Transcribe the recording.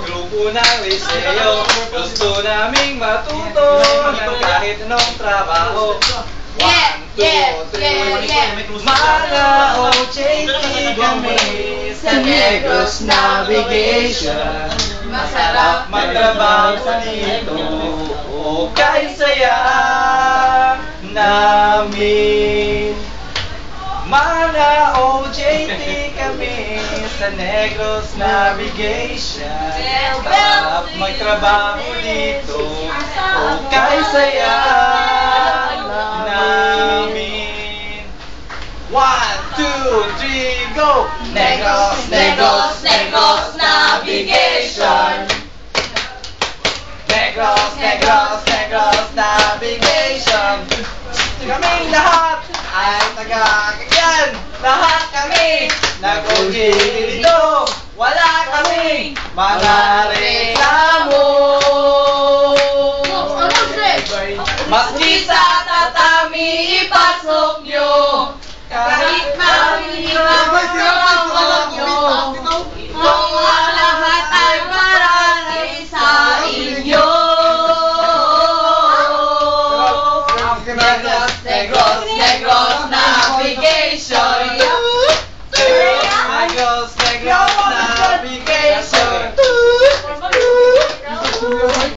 grupo ng Liceo. Gusto naming matuto ng kahit anong trabaho. 1, 2, 3, mga OJT kami sa Negros Navigation. Masarap magtrabaho sa dito, o kahit saya namin. Mga OJT kami sa Negros Navigation. Masarap magtrabaho dito, o kahit saya namin. 1, 2, 3, go! Negros, Negros, Negros Navigation. Negros, Negros, Negros Navigation. Kaming lahat ay taga-Cagayan. Lahat kami nag-OJT dito. Wala kaming mga